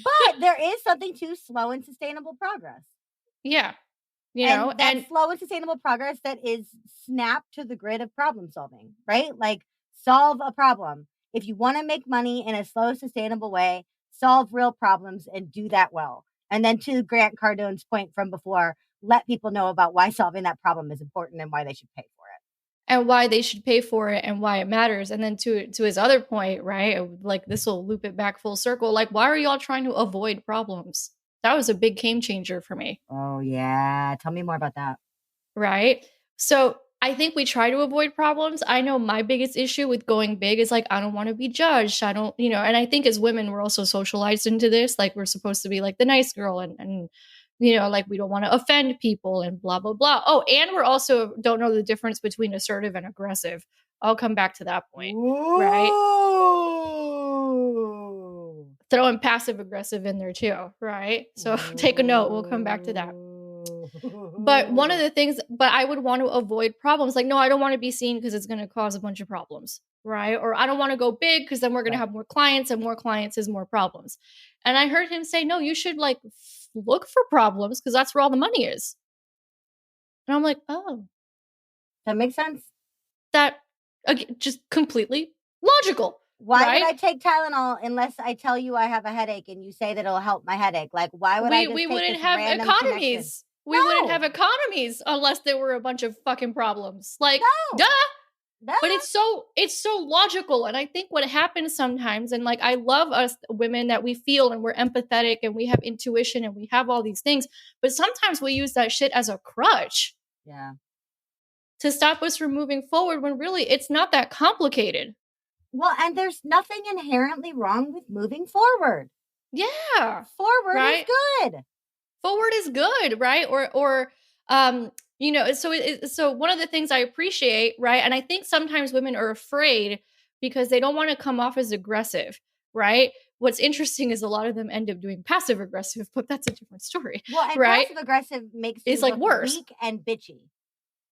but there is something to slow and sustainable progress. Yeah. And slow and sustainable progress that is snapped to the grid of problem solving, right? Like solve a problem. If you want to make money in a slow, sustainable way, solve real problems and do that well. And then to Grant Cardone's point from before, let people know about why solving that problem is important and why they should pay for it. And why they should pay for it and why it matters. And then to his other point, right? Like this will loop it back full circle. Like, why are y'all trying to avoid problems? That was a big game changer for me. Oh, yeah. Tell me more about that. Right? So I think we try to avoid problems. I know my biggest issue with going big is like, I don't want to be judged. I don't, and I think as women, we're also socialized into this. Like we're supposed to be like the nice girl and like we don't want to offend people and blah, blah, blah. Oh, and we're also don't know the difference between assertive and aggressive. I'll come back to that point. Ooh. Right? Throwing passive aggressive in there too, right? So take a note. We'll come back to that. But one of the things, I would want to avoid problems. Like, no, I don't want to be seen because it's going to cause a bunch of problems, right? Or I don't want to go big because then we're going to Right. have more clients, and more clients is more problems. And I heard him say, no, you should like look for problems because that's where all the money is. And I'm like, oh, That makes sense. that again, just completely logical, Why would right? I take Tylenol unless I tell you I have a headache and you say that it'll help my headache? Like, why would I just We take wouldn't this have random connection? economies. We wouldn't have No, economies unless there were a bunch of fucking problems. Like, duh. no, no. But it's so logical. And I think what happens sometimes, and like I love us women that we feel and we're empathetic and we have intuition and we have all these things, but sometimes we use that shit as a crutch Yeah. to stop us from moving forward when really it's not that complicated. Well, and there's nothing inherently wrong with moving forward. Yeah. Forward is Right? good. Forward is good, right? Or you know, so one of the things I appreciate, right? And I think sometimes women are afraid because they don't want to come off as aggressive, right? What's interesting is a lot of them end up doing passive aggressive, but that's a different story, Well, and right? passive aggressive makes you It's like look worse weak and bitchy.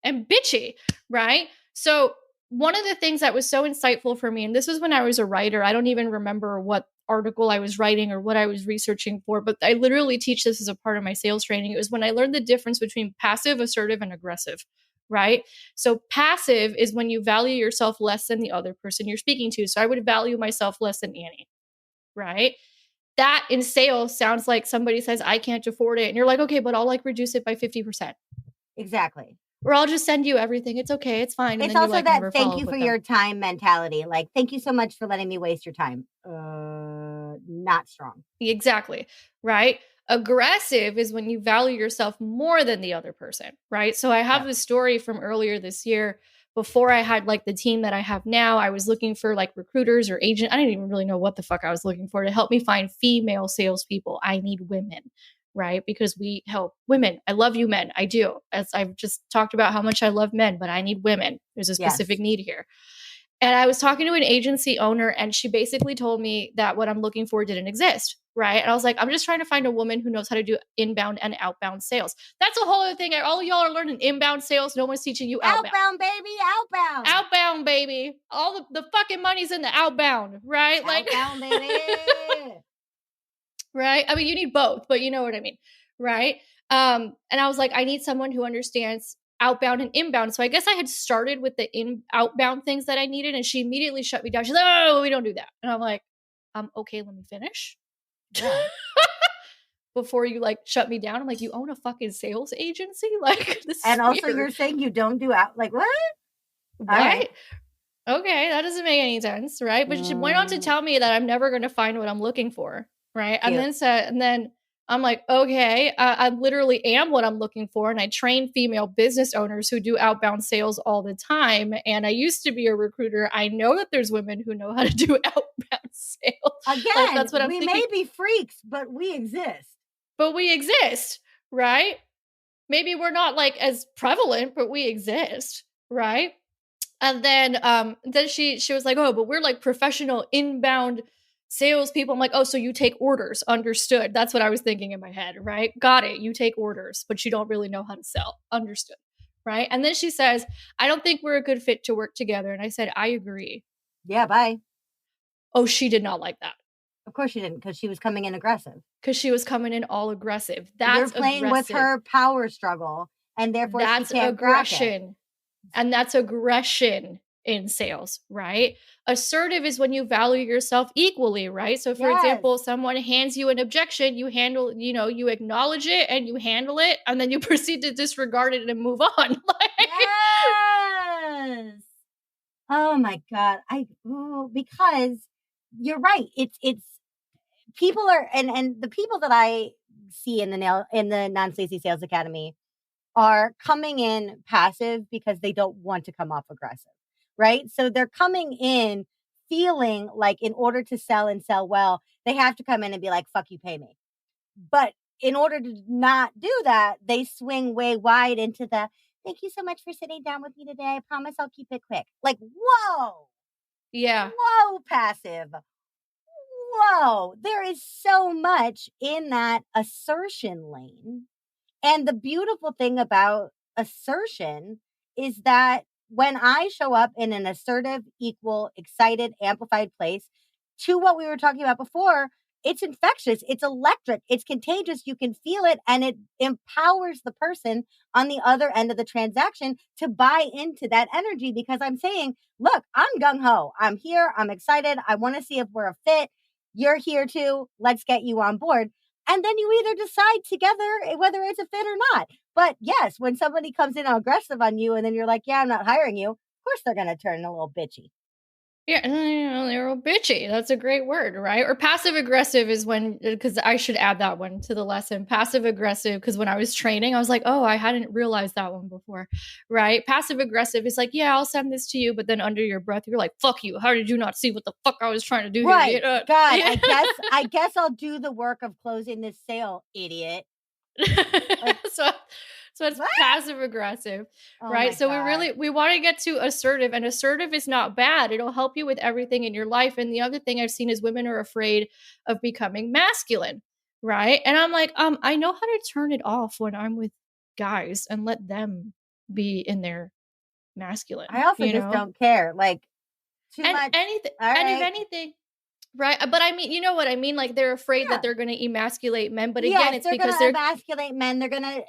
and bitchy, right? So one of the things that was so insightful for me, and this was when I was a writer, I don't even remember what article I was writing or what I was researching for, but I literally teach this as a part of my sales training. It was when I learned the difference between passive, assertive, and aggressive, right? So passive is when you value yourself less than the other person you're speaking to. So I would value myself less than Annie, right? That in sales sounds like somebody says, I can't afford it. And you're like, okay, but I'll like reduce it by 50%. Exactly. Or I'll just send you everything. It's okay. It's fine. And It's then you also like that never thank follow you up for with them. your time mentality. Like, thank you so much for letting me waste your time. Not strong. Exactly. Right. Aggressive is when you value yourself more than the other person. Right. So I have Yep. this story from earlier this year. Before I had like the team that I have now, I was looking for like recruiters or agent. I didn't even really know what the fuck I was looking for to help me find female salespeople. I need women, right? Because we help women. I love you, men. I do. As I've just talked about how much I love men, but I need women. There's a specific Yes. need here. And I was talking to an agency owner, and she basically told me that what I'm looking for didn't exist. Right. And I was like, I'm just trying to find a woman who knows how to do inbound and outbound sales. That's a whole other thing. All of y'all are learning inbound sales. No one's teaching you outbound. Outbound, baby. Outbound. Outbound, baby. All the fucking money's in the outbound, right? Like, Outbound, baby. right? I mean, you need both, but you know what I mean, right? And I was like, I need someone who understands outbound and inbound. So I guess I had started with the outbound things that I needed, and she immediately shut me down. She's like, "Oh, we don't do that." And I'm like, okay, let me finish." Yeah. Before you like shut me down. I'm like, you own a fucking sales agency? Like, this is And also, weird. you're saying you don't do out. Like, what? What? All right. Okay, that doesn't make any sense, right? But she went on to tell me that I'm never going to find what I'm looking for, right? Cute. And then I'm like, okay, I literally am what I'm looking for, and I train female business owners who do outbound sales all the time. And I used to be a recruiter. I know that there's women who know how to do outbound sales. Again, like, that's what I'm we thinking. may be freaks, but we exist. But we exist, right? Maybe we're not like as prevalent, but we exist, right? And then she was like, oh, but we're like professional inbound salespeople. I'm like, oh, so you take orders. Understood. That's what I was thinking in my head, right? Got it. You take orders, but you don't really know how to sell. Understood. Right. And then she says, I don't think we're a good fit to work together. And I said, I agree. Yeah, bye. Oh, she did not like that. Of course she didn't, because she was coming in aggressive. Because she was coming in all aggressive. You're playing aggressive. with her power struggle, and therefore That's she can't aggression. And that's aggression in sales, right? Assertive is when you value yourself equally, right? So for example, someone hands you an objection, you handle, you acknowledge it and you handle it, and then you proceed to disregard it and move on. Yes. Oh my God. Because you're right. It's people are, and the people that I see in the Non-Sleazy Sales Academy are coming in passive because they don't want to come off aggressive, right? So they're coming in feeling like in order to sell and sell well, they have to come in and be like, fuck you, pay me. But in order to not do that, they swing way wide into the, thank you so much for sitting down with me today. I promise I'll keep it quick. Like, whoa. Yeah. Whoa, passive. Whoa. There is so much in that assertion lane. And the beautiful thing about assertion is that when I show up in an assertive, equal, excited, amplified place to what we were talking about before, it's infectious, it's electric, it's contagious. You can feel it, and it empowers the person on the other end of the transaction to buy into that energy, because I'm saying, look, I'm gung ho. I'm here. I'm excited. I want to see if we're a fit. You're here too. Let's get you on board. And then you either decide together whether it's a fit or not. But yes, when somebody comes in aggressive on you and then you're like, yeah, I'm not hiring you, of course they're going to turn a little bitchy. Yeah, they're all bitchy. That's a great word, right? Or passive aggressive is when, because I should add that one to the lesson. Passive aggressive, because when I was training, I was like, oh, I hadn't realized that one before, right? Passive aggressive is like, yeah, I'll send this to you, but then under your breath, you're like, fuck you. How did you not see what the fuck I was trying to do here? Right. God, Yeah. I guess I'll do the work of closing this sale, idiot. Like, so it's what? passive aggressive, Oh right? my So God. we want to get to assertive, and assertive is not bad. It'll help you with everything in your life. And the other thing I've seen is women are afraid of becoming masculine, right? And I'm like, I know how to turn it off when I'm with guys and let them be in their masculine, I also you just know? don't care. Like, too And much. anything, All and if right. anything, right? But I mean, you know what I mean? Like they're afraid that Yeah. they're going to emasculate men. But again, Yes, it's they're because gonna they're emasculate men. They're gonna,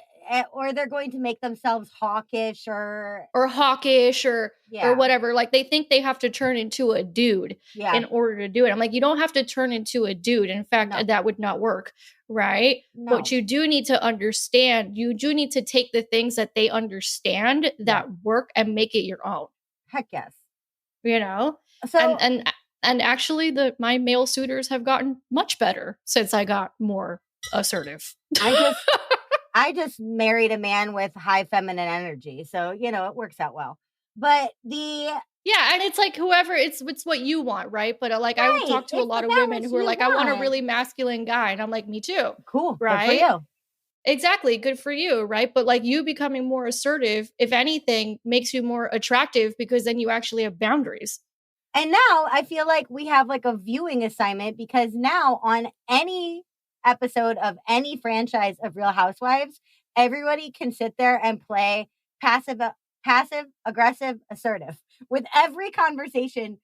or they're going to make themselves hawkish, or hawkish or yeah, whatever. Like they think they have to turn into a dude yeah, in order to do it. I'm like, you don't have to turn into a dude. In fact, no, that would not work, right? But no, you do need to understand, you do need to take the things that they understand yeah, that work and make it your own, heck yes. you know? And So and actually my male suitors have gotten much better since I got more assertive. I just, I just married a man with high feminine energy, so it works out well. But Yeah, and it's like whoever it's what you want, right? But like I would right, talk to a it's the lot of women balance who are you like, I want a want. really masculine guy, and I'm like, me too, Cool, good for right? you. Exactly, good for you, right? But like you becoming more assertive, if anything, makes you more attractive because then you actually have boundaries. And now I feel like we have like a viewing assignment, because now on any episode of any franchise of Real Housewives, everybody can sit there and play passive, passive, aggressive, assertive. With every conversation,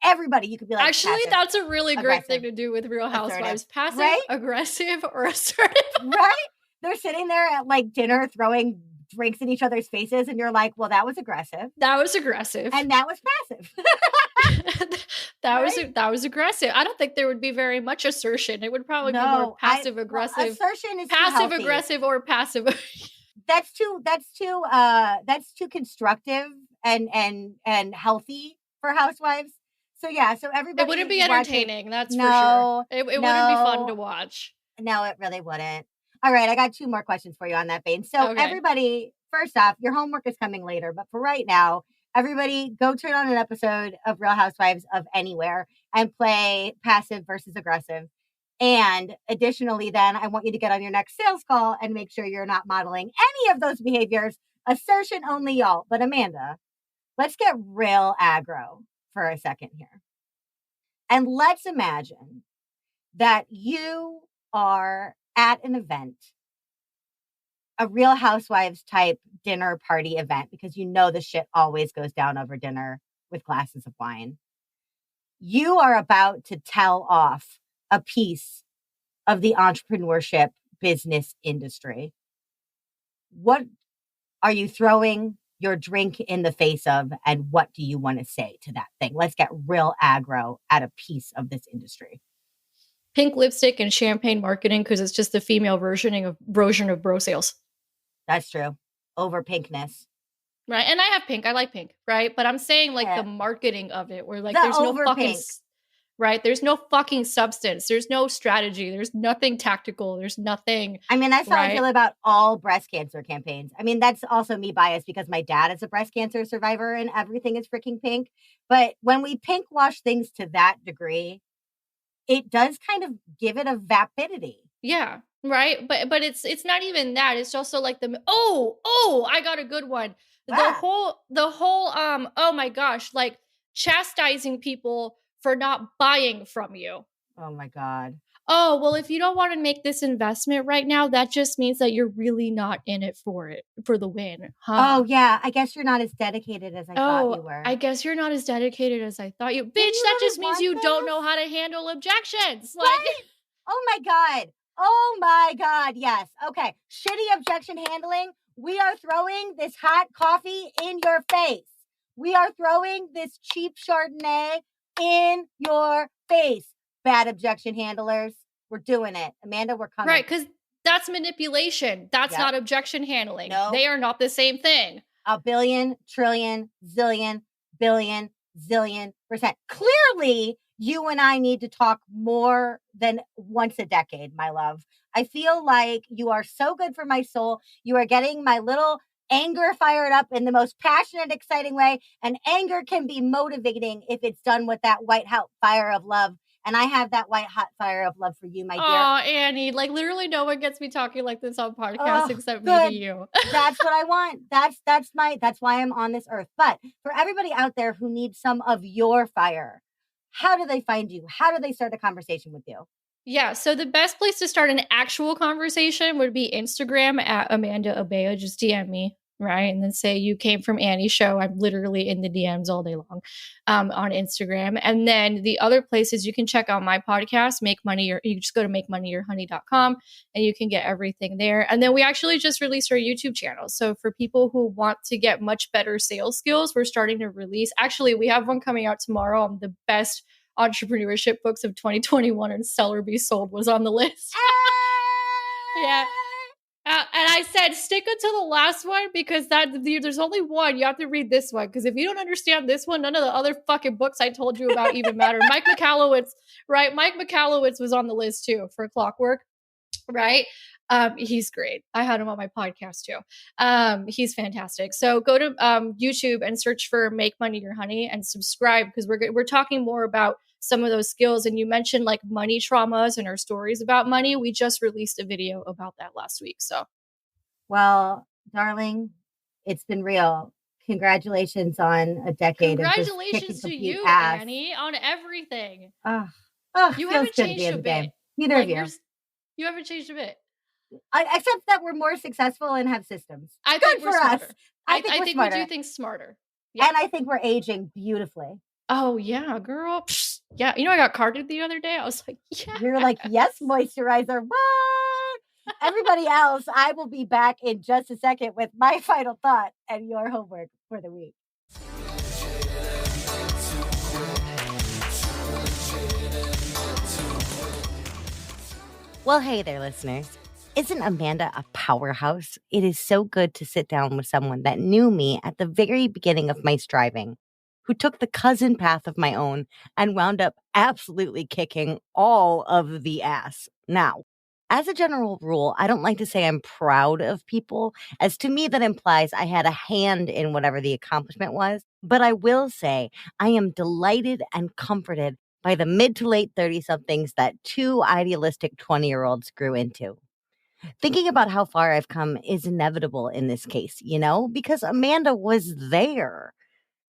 everybody, you could be like Actually, passive, that's a really great thing aggressive, to do with Real assertive, Housewives. Passive, right? aggressive, or assertive. Right? They're sitting there at like dinner throwing drinks in each other's faces, and you're like, well, that was aggressive. That was aggressive. And that was passive. Right? That was aggressive. I don't think there would be very much assertion. It would probably be more No, passive well, aggressive, assertion is too passive healthy. aggressive or passive. That's too constructive and healthy for housewives. So yeah, so It wouldn't everybody be watching. entertaining, that's for sure. No, It wouldn't be fun to no, watch. no, it really wouldn't. All right, I got two more questions for you on that vein. So Okay. everybody, first off, your homework is coming later, but for right now, everybody go turn on an episode of Real Housewives of Anywhere and play passive versus aggressive. And additionally, then I want you to get on your next sales call and make sure you're not modeling any of those behaviors. Assertion only, y'all. But Amanda, let's get real aggro for a second here. And let's imagine that you are at an event, a Real Housewives type dinner party event, because the shit always goes down over dinner with glasses of wine. You are about to tell off a piece of the entrepreneurship business industry. What are you throwing your drink in the face of, and what do you want to say to that thing? Let's get real aggro at a piece of this industry. Pink lipstick and champagne marketing because it's just the female version of bro sales. That's true. Over pinkness. Right. And I have pink. I like pink. Right. But I'm saying like Yeah. the marketing of it where like The there's no over fucking pink. right. There's no fucking substance. There's no strategy. There's nothing tactical. There's nothing. I mean, that's how I right? feel about all breast cancer campaigns. I mean, that's also me biased because my dad is a breast cancer survivor and everything is freaking pink. But when we pink wash things to that degree, it does kind of give it a vapidity. Yeah. Right. But it's not even that. It's also like I got a good one. The whole oh my gosh, like chastising people for not buying from you. Oh my God. Oh, well, if you don't want to make this investment right now, that just means that you're really not in it for the win, huh? Oh yeah, I guess you're not as dedicated as I thought Oh, you were. I guess you're not as dedicated as I thought you. Didn't Bitch, you that really just means want you don't know this? how to handle objections. Like, Right? Oh my God. Oh my God. Yes. Okay. Shitty objection handling. We are throwing this hot coffee in your face. We are throwing this cheap Chardonnay in your face. Bad objection handlers. We're doing it. Amanda, we're coming. right, because that's manipulation. That's Yep. not objection handling. No. They are not the same thing. A billion, trillion, zillion, billion, zillion percent. Clearly, you and I need to talk more than once a decade, my love. I feel like you are so good for my soul. You are getting my little anger fired up in the most passionate, exciting way. And anger can be motivating if it's done with that white hot fire of love. And I have that white hot fire of love for you, my dear. Oh, Annie, like literally no one gets me talking like this on podcasts Oh, except good. maybe you. That's what I want. That's why I'm on this earth. But for everybody out there who needs some of your fire, how do they find you? How do they start a conversation with you? Yeah, so the best place to start an actual conversation would be Instagram at Amanda Abella. Just DM me, right? And then say you came from Annie's show. I'm literally in the DMs all day long on Instagram. And then the other places you can check out my podcast, Make Money, or you just go to makemoneyyourhoney.com and you can get everything there. And then we actually just released our YouTube channel. So for people who want to get much better sales skills, we're starting to release. Actually, we have one coming out tomorrow on the best entrepreneurship books of 2021, and Sell or Be Sold was on the list. Yeah. And I said, stick it to the last one because there's only one. You have to read this one because if you don't understand this one, none of the other fucking books I told you about even matter. Mike Michalowicz, right? Mike Michalowicz was on the list too for Clockwork, right? He's great. I had him on my podcast too. He's fantastic. So go to YouTube and search for Make Money Your Honey and subscribe because we're talking more about some of those skills. And you mentioned like money traumas and our stories about money. We just released a video about that last week. So, well, darling, it's been real. Congratulations on a decade of just kicking congratulations to complete you, ass. Annie, on everything. You You haven't changed a bit. Neither Like, of you. You haven't changed a bit. Except that we're more successful and have systems. I Good think for we're smarter. us. I think we're think smarter. we do things smarter. Yeah. And I think we're aging beautifully. Oh yeah, girl. Psh, yeah, you know I got carded the other day. I was like, yeah. You're like, yes, moisturizer. What? Everybody else, I will be back in just a second with my final thought and your homework for the week. Well, hey there, listeners. Isn't Amanda a powerhouse? It is so good to sit down with someone that knew me at the very beginning of my striving, who took the cousin path of my own and wound up absolutely kicking all of the ass. Now, as a general rule, I don't like to say I'm proud of people, as to me that implies I had a hand in whatever the accomplishment was. But I will say I am delighted and comforted by the mid to late 30-somethings that two idealistic 20-year-olds grew into. Thinking about how far I've come is inevitable in this case, because Amanda was there.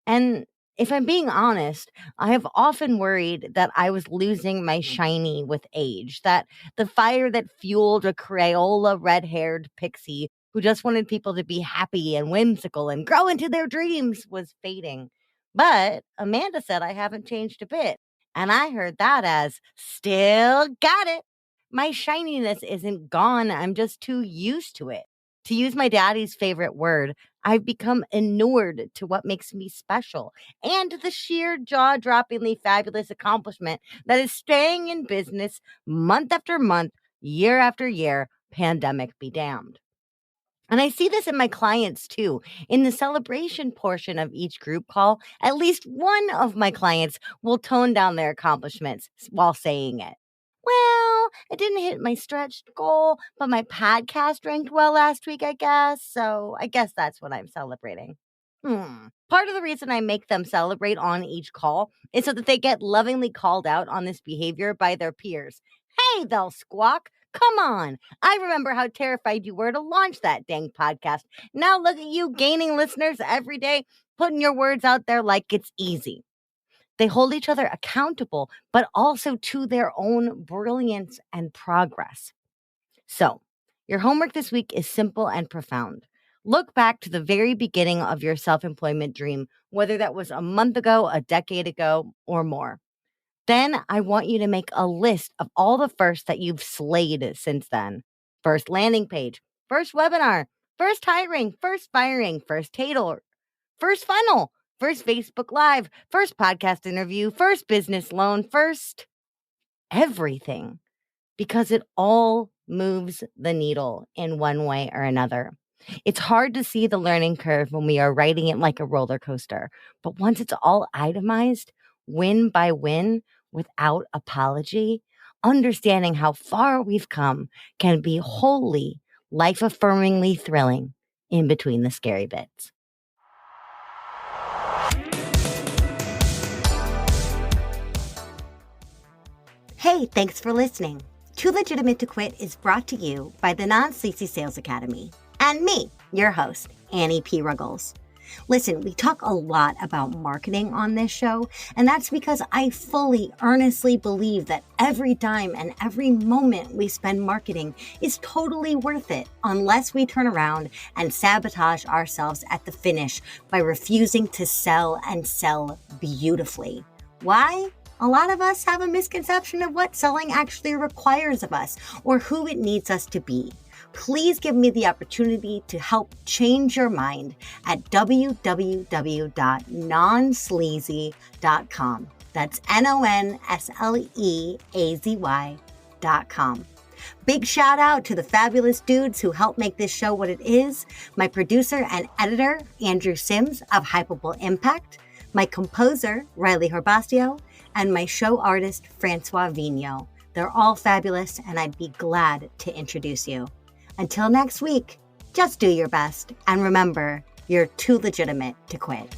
And if I'm being honest, I have often worried that I was losing my shiny with age, that the fire that fueled a Crayola red-haired pixie who just wanted people to be happy and whimsical and grow into their dreams was fading. But Amanda said I haven't changed a bit. And I heard that as, still got it. My shininess isn't gone. I'm just too used to it. To use my daddy's favorite word, I've become inured to what makes me special and the sheer jaw-droppingly fabulous accomplishment that is staying in business month after month, year after year, pandemic be damned. And I see this in my clients too. In the celebration portion of each group call, at least one of my clients will tone down their accomplishments while saying it. Well, I didn't hit my stretched goal, but my podcast ranked well last week, I guess. So I guess that's what I'm celebrating. Part of the reason I make them celebrate on each call is so that they get lovingly called out on this behavior by their peers. Hey, they'll squawk. Come on. I remember how terrified you were to launch that dang podcast. Now look at you gaining listeners every day, putting your words out there like it's easy. They hold each other accountable, but also to their own brilliance and progress. So, your homework this week is simple and profound. Look back to the very beginning of your self employment dream, whether that was a month ago, a decade ago, or more. Then I want you to make a list of all the firsts that you've slayed since then. First landing page, first webinar, first hiring, first firing, first title, first funnel, first Facebook Live, first podcast interview, first business loan, first everything, because it all moves the needle in one way or another. It's hard to see the learning curve when we are riding it like a roller coaster, but once it's all itemized, win by win, without apology, understanding how far we've come can be wholly life-affirmingly thrilling in between the scary bits. Hey, thanks for listening. Too Legitimate to Quit is brought to you by the Non-Sleazy Sales Academy and me, your host, Annie P. Ruggles. Listen, we talk a lot about marketing on this show, and that's because I fully, earnestly believe that every dime and every moment we spend marketing is totally worth it unless we turn around and sabotage ourselves at the finish by refusing to sell and sell beautifully. Why? A lot of us have a misconception of what selling actually requires of us or who it needs us to be. Please give me the opportunity to help change your mind at www.nonsleazy.com. That's NONSLEAZY.com. Big shout out to the fabulous dudes who help make this show what it is. My producer and editor, Andrew Sims of Hypeable Impact, my composer, Riley Horbasio, and my show artist, Francois Vigneault. They're all fabulous, and I'd be glad to introduce you. Until next week, just do your best, and remember, you're too legitimate to quit.